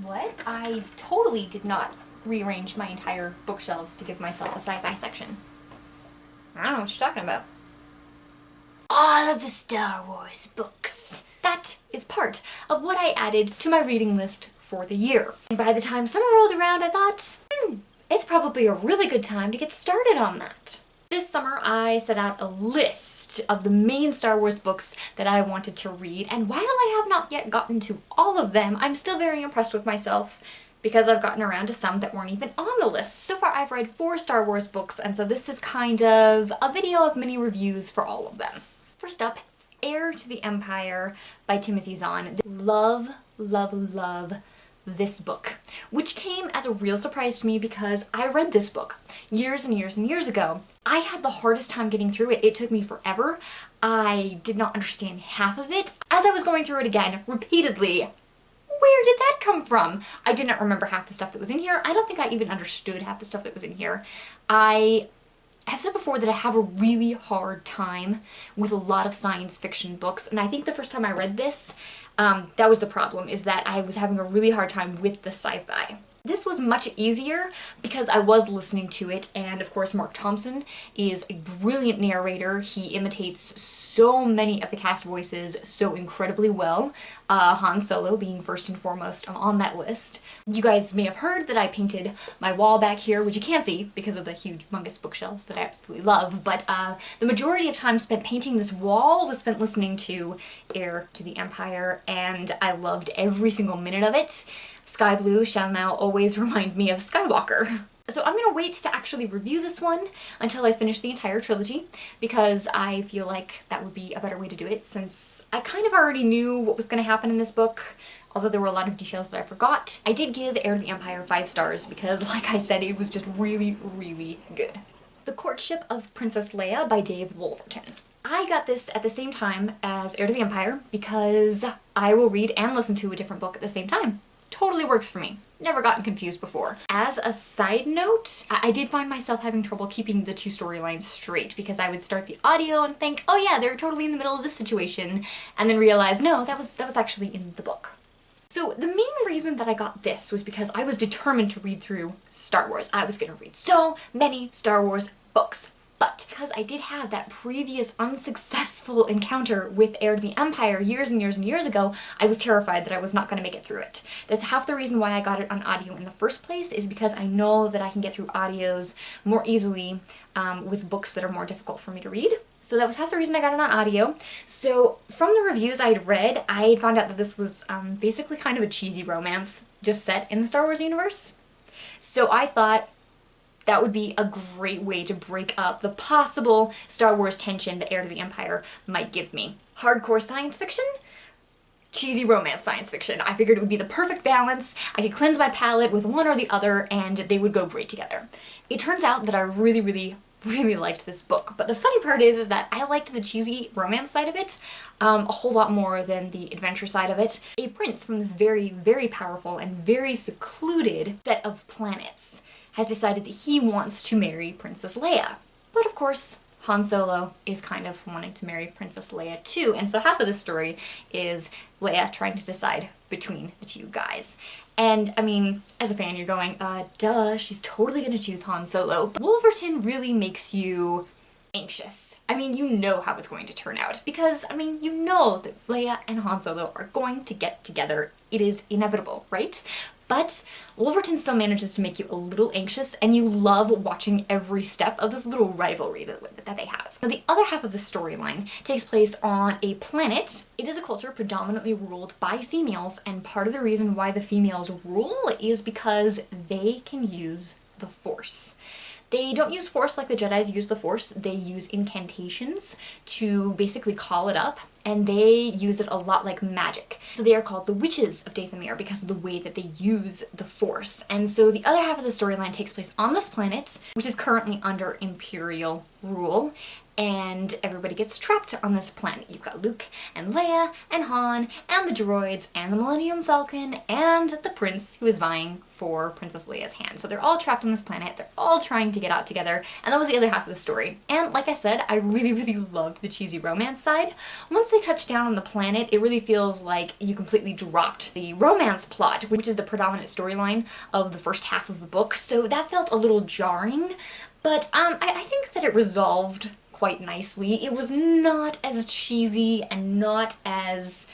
What? I totally did not rearrange my entire bookshelves to give myself a sci-fi section. I don't know what you're talking about. All of the Star Wars books. That is part of what I added to my reading list for the year. And by the time summer rolled around, I thought, it's probably a really good time to get started on that. This summer, I set out a list of the main Star Wars books that I wanted to read, and while I have not yet gotten to all of them, I'm still very impressed with myself because I've gotten around to some that weren't even on the list. So far, I've read 4 Star Wars books, and so this is kind of a video of mini reviews for all of them. First up, Heir to the Empire by Timothy Zahn. Love, love, love this book, which came as a real surprise to me because I read this book years and years and years ago. I had the hardest time getting through it. It took me forever. I did not understand half of it. As I was going through it again, repeatedly, where did that come from? I did not remember half the stuff that was in here. I don't think I even understood half the stuff that was in here. I have said before that I have a really hard time with a lot of science fiction books, and I think the first time I read this, that was the problem, is that I was having a really hard time with the sci-fi. This was much easier because I was listening to it, and of course Mark Thompson is a brilliant narrator. He imitates so many of the cast voices so incredibly well, Han Solo being first and foremost on that list. You guys may have heard that I painted my wall back here, which you can't see because of the huge, humongous bookshelves that I absolutely love, but the majority of time spent painting this wall was spent listening to Heir to the Empire, and I loved every single minute of it. Sky Blue shall now always remind me of Skywalker. So I'm gonna wait to actually review this one until I finish the entire trilogy, because I feel like that would be a better way to do it, since I kind of already knew what was gonna happen in this book, although there were a lot of details that I forgot. I did give Heir to the Empire 5 stars because, like I said, it was just really, really good. The Courtship of Princess Leia by Dave Wolverton. I got this at the same time as Heir to the Empire because I will read and listen to a different book at the same time. Totally works for me. Never gotten confused before. As a side note, I did find myself having trouble keeping the 2 storylines straight because I would start the audio and think, oh yeah, they're totally in the middle of this situation, and then realize, no, that was actually in the book. So the main reason that I got this was because I was determined to read through Star Wars. I was gonna read so many Star Wars books. But because I did have that previous unsuccessful encounter with Heir to the Empire years and years and years ago, I was terrified that I was not going to make it through it. That's half the reason why I got it on audio in the first place, is because I know that I can get through audios more easily with books that are more difficult for me to read. So that was half the reason I got it on audio. So from the reviews I'd read, I found out that this was basically kind of a cheesy romance just set in the Star Wars universe. So I thought that would be a great way to break up the possible Star Wars tension that Heir to the Empire might give me. Hardcore science fiction, cheesy romance science fiction. I figured it would be the perfect balance. I could cleanse my palate with one or the other, and they would go great together. It turns out that I really, really, really liked this book, but the funny part is that I liked the cheesy romance side of it a whole lot more than the adventure side of it. A prince from this very, very powerful and very secluded set of planets has decided that he wants to marry Princess Leia. But of course, Han Solo is kind of wanting to marry Princess Leia too, and so half of the story is Leia trying to decide between the 2 guys. And I mean, as a fan, you're going, duh, she's totally gonna choose Han Solo. But Wolverton really makes you anxious. I mean, you know how it's going to turn out, because, I mean, you know that Leia and Han Solo are going to get together. It is inevitable, right? But Wolverton still manages to make you a little anxious, and you love watching every step of this little rivalry that they have. Now, the other half of the storyline takes place on a planet. It is a culture predominantly ruled by females, and part of the reason why the females rule is because they can use the Force. They don't use Force like the Jedis use the Force. They use incantations to basically call it up, and they use it a lot like magic. So they are called the Witches of Dathomir because of the way that they use the Force. And so the other half of the storyline takes place on this planet, which is currently under Imperial rule. and everybody gets trapped on this planet. You've got Luke and Leia and Han and the droids and the Millennium Falcon and the prince who is vying for Princess Leia's hand. So they're all trapped on this planet, they're all trying to get out together, and that was the other half of the story. And like I said, I really, really loved the cheesy romance side. Once they touch down on the planet, it really feels like you completely dropped the romance plot, which is the predominant storyline of the first half of the book, so that felt a little jarring, but I think that it resolved quite nicely. It was not as cheesy and not as...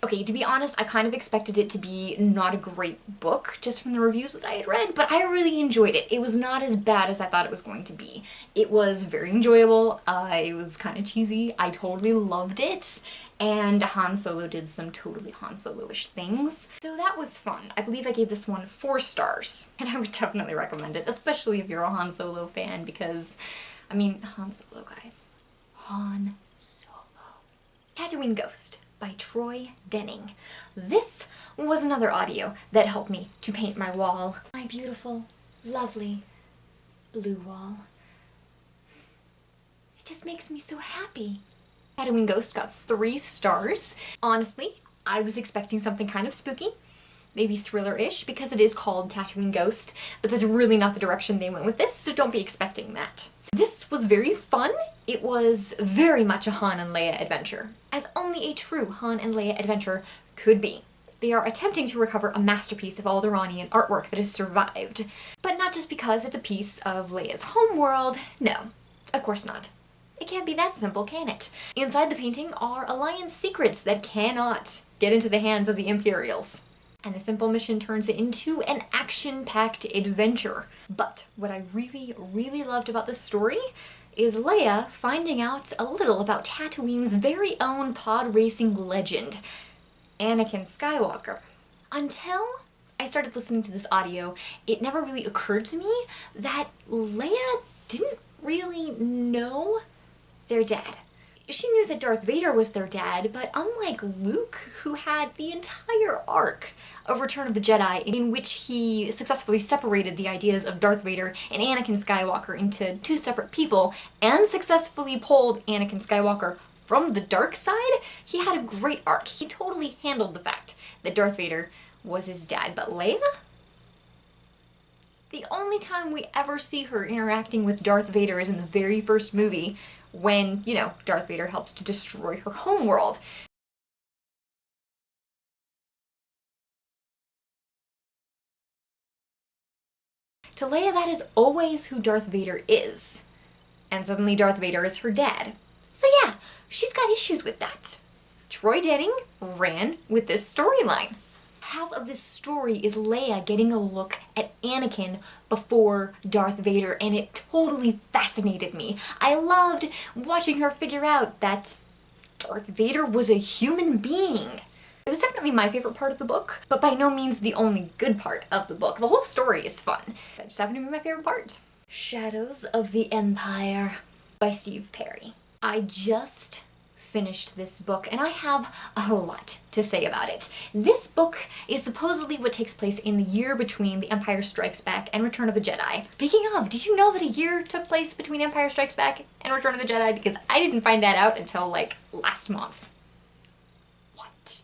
Okay, to be honest, I kind of expected it to be not a great book, just from the reviews that I had read, but I really enjoyed it. It was not as bad as I thought it was going to be. It was very enjoyable, it was kind of cheesy, I totally loved it, and Han Solo did some totally Han Solo-ish things. So that was fun. I believe I gave this one 4 stars, and I would definitely recommend it, especially if you're a Han Solo fan, because, I mean, Han Solo, guys. Han Solo. Tatooine Ghost by Troy Denning. This was another audio that helped me to paint my wall. My beautiful, lovely blue wall. It just makes me so happy. Tatooine Ghost got 3 stars. Honestly, I was expecting something kind of spooky, maybe thriller-ish, because it is called Tatooine Ghost, but that's really not the direction they went with this, so don't be expecting that. This was very fun. It was very much a Han and Leia adventure, as only a true Han and Leia adventure could be. They are attempting to recover a masterpiece of Alderaanian artwork that has survived, but not just because it's a piece of Leia's homeworld. No, of course not. It can't be that simple, can it? Inside the painting are Alliance secrets that cannot get into the hands of the Imperials. And the simple mission turns it into an action-packed adventure. But what I really, really loved about this story is Leia finding out a little about Tatooine's very own pod racing legend, Anakin Skywalker. Until I started listening to this audio, it never really occurred to me that Leia didn't really know their dad. She knew that Darth Vader was their dad, but unlike Luke, who had the entire arc of Return of the Jedi in which he successfully separated the ideas of Darth Vader and Anakin Skywalker into 2 separate people and successfully pulled Anakin Skywalker from the dark side, he had a great arc. He totally handled the fact that Darth Vader was his dad, but Leia? The only time we ever see her interacting with Darth Vader is in the very first movie, when, you know, Darth Vader helps to destroy her homeworld. To Leia, that is always who Darth Vader is. And suddenly Darth Vader is her dad. So yeah, she's got issues with that. Troy Denning ran with this storyline. Half of this story is Leia getting a look at Anakin before Darth Vader, and it totally fascinated me. I loved watching her figure out that Darth Vader was a human being. It was definitely my favorite part of the book, but by no means the only good part of the book. The whole story is fun. That just happened to be my favorite part. Shadows of the Empire by Steve Perry. I just finished this book, and I have a lot to say about it. This book is supposedly what takes place in the year between The Empire Strikes Back and Return of the Jedi. Speaking of, did you know that a year took place between Empire Strikes Back and Return of the Jedi? Because I didn't find that out until, like, last month. What?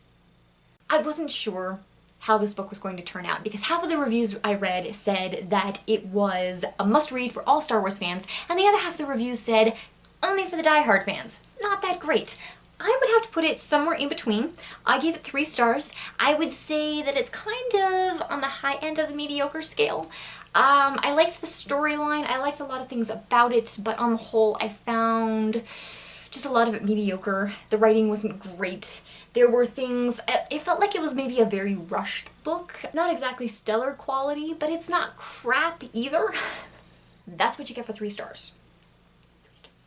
I wasn't sure how this book was going to turn out, because half of the reviews I read said that it was a must-read for all Star Wars fans, and the other half of the reviews said only for the die-hard fans. Not that great. I would have to put it somewhere in between. I gave it 3 stars. I would say that it's kind of on the high end of the mediocre scale. I liked the storyline, I liked a lot of things about it, but on the whole I found just a lot of it mediocre. The writing wasn't great. There were things, it felt like it was maybe a very rushed book. Not exactly stellar quality, but it's not crap either. That's what you get for 3 stars.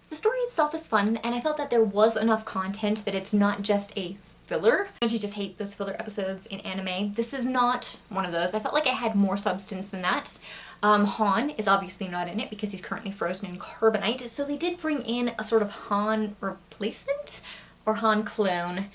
The story itself is fun, and I felt that there was enough content that it's not just a filler. Don't you just hate those filler episodes in anime? This is not one of those. I felt like I had more substance than that. Han is obviously not in it because he's currently frozen in carbonite, so they did bring in a sort of Han replacement, or Han clone.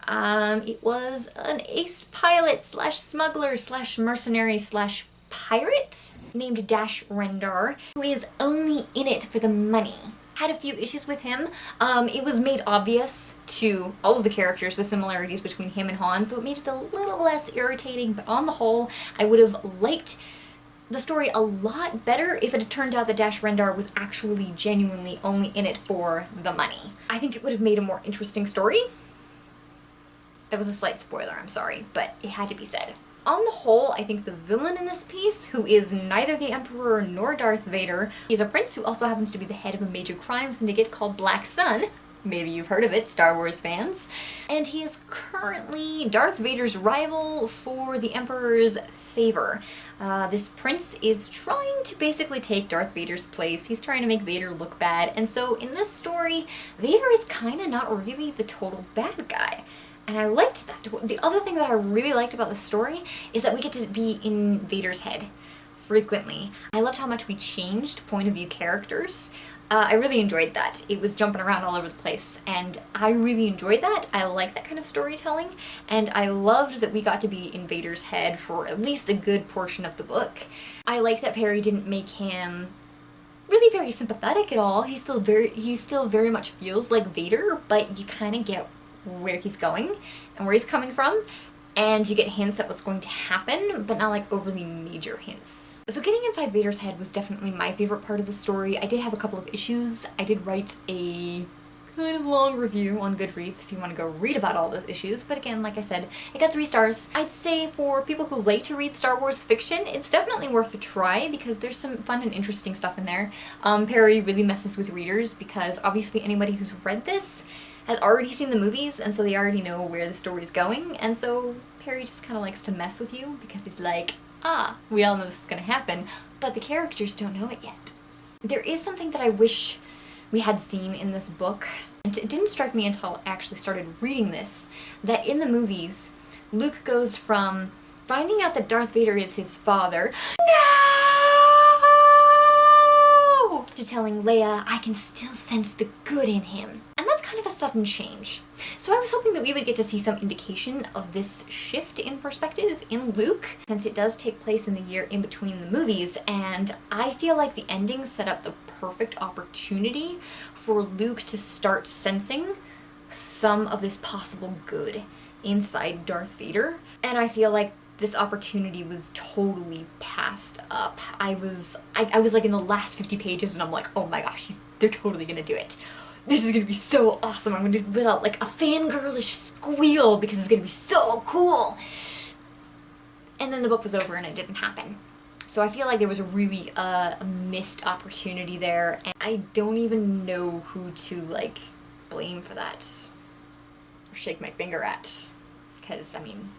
It was an ace pilot slash smuggler slash mercenary slash pirate named Dash Rendar, who is only in it for the money. had a few issues with him. It was made obvious to all of the characters, the similarities between him and Han, so it made it a little less irritating, but on the whole, I would have liked the story a lot better if it had turned out that Dash Rendar was actually genuinely only in it for the money. I think it would have made a more interesting story. That was a slight spoiler, I'm sorry, but it had to be said. On the whole, I think the villain in this piece, who is neither the Emperor nor Darth Vader, he's a prince who also happens to be the head of a major crime syndicate called Black Sun. Maybe you've heard of it, Star Wars fans. And he is currently Darth Vader's rival for the Emperor's favor. This prince is trying to basically take Darth Vader's place. He's trying to make Vader look bad. And so in this story, Vader is kind of not really the total bad guy. And I liked that. The other thing that I really liked about the story is that we get to be in Vader's head frequently. I loved how much we changed point of view characters. I really enjoyed that. It was jumping around all over the place, and I really enjoyed that. I like that kind of storytelling, and I loved that we got to be in Vader's head for at least a good portion of the book. I like that Perry didn't make him really very sympathetic at all. He still very much feels like Vader, but you kind of get where he's going and where he's coming from, and you get hints at what's going to happen, but not like overly major hints. So getting inside Vader's head was definitely my favorite part of the story. I did have a couple of issues. I did write a kind of long review on Goodreads if you want to go read about all those issues, but again, like I said, it got 3 stars. I'd say for people who like to read Star Wars fiction, it's definitely worth a try because there's some fun and interesting stuff in there. Perry really messes with readers because obviously anybody who's read this has already seen the movies, and so they already know where the story's going, and so Perry just kind of likes to mess with you because he's like, we all know this is gonna happen, but the characters don't know it yet. There is something that I wish we had seen in this book, and it didn't strike me until I actually started reading this, that in the movies, Luke goes from finding out that Darth Vader is his father, no! To telling Leia, I can still sense the good in him. And that's kind of a sudden change. So I was hoping that we would get to see some indication of this shift in perspective in Luke, since it does take place in the year in between the movies, and I feel like the ending set up the perfect opportunity for Luke to start sensing some of this possible good inside Darth Vader, and I feel like this opportunity was totally passed up. I was like in the last 50 pages and I'm like, oh my gosh, they're totally gonna do it. This is gonna be so awesome. I'm gonna let out like a fangirlish squeal because it's gonna be so cool. And then the book was over and it didn't happen. So I feel like there was a really a missed opportunity there, and I don't even know who to like blame for that or shake my finger at, because I mean,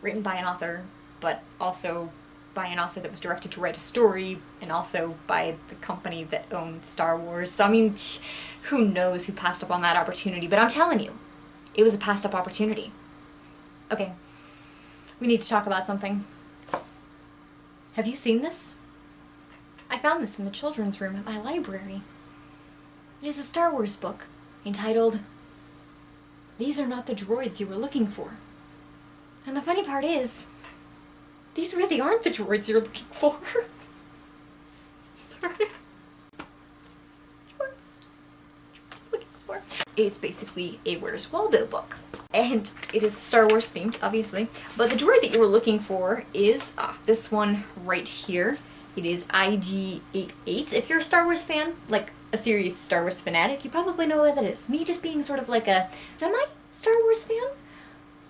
written by an author, but also by an author that was directed to write a story, and also by the company that owned Star Wars. So I mean, who knows who passed up on that opportunity, but I'm telling you, it was a passed up opportunity. Okay, we need to talk about something. Have you seen this? I found this in the children's room at my library. It is a Star Wars book entitled, These Are Not the Droids You Were Looking For. And the funny part is, these really aren't the droids you're looking for. Sorry. It's basically a Where's Waldo book. And it is Star Wars themed, obviously. But the droid that you were looking for is this one right here. It is IG-88. If you're a Star Wars fan, like a serious Star Wars fanatic, you probably know what that is. Me just being sort of like a semi-Star Wars fan,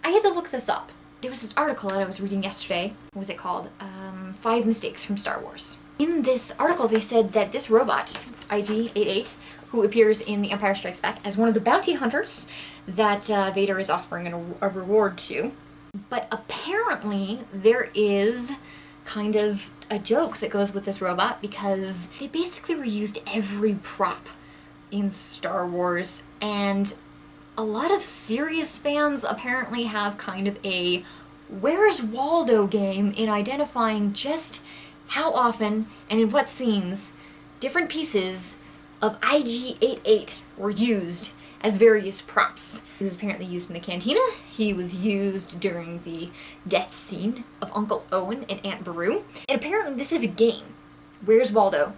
I had to look this up. There was this article that I was reading yesterday. What was it called? 5 Mistakes from Star Wars. In this article, they said that this robot, IG-88, who appears in The Empire Strikes Back as one of the bounty hunters that Vader is offering a reward to. But apparently, there is kind of a joke that goes with this robot because they basically reused every prop in Star Wars, and a lot of serious fans apparently have kind of a Where's Waldo game in identifying just how often and in what scenes different pieces of IG-88 were used as various props. He was apparently used in the cantina. He was used during the death scene of Uncle Owen and Aunt Beru. And apparently this is a game, Where's Waldo,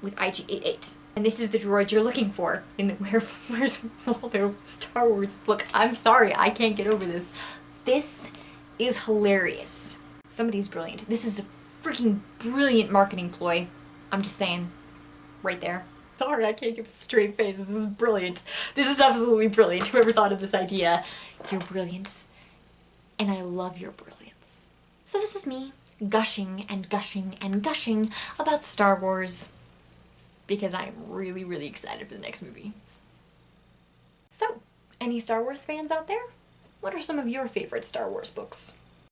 with IG-88. And this is the droid you're looking for. Where's Waldo? Star Wars book. I'm sorry, I can't get over this. This is hilarious. Somebody's brilliant. This is a freaking brilliant marketing ploy. I'm just saying. Right there. Sorry, I can't give a straight face. This is brilliant. This is absolutely brilliant. Whoever thought of this idea, you're brilliant. And I love your brilliance. So this is me gushing and gushing and gushing about Star Wars because I'm really, really excited for the next movie. So, any Star Wars fans out there? What are some of your favorite Star Wars books?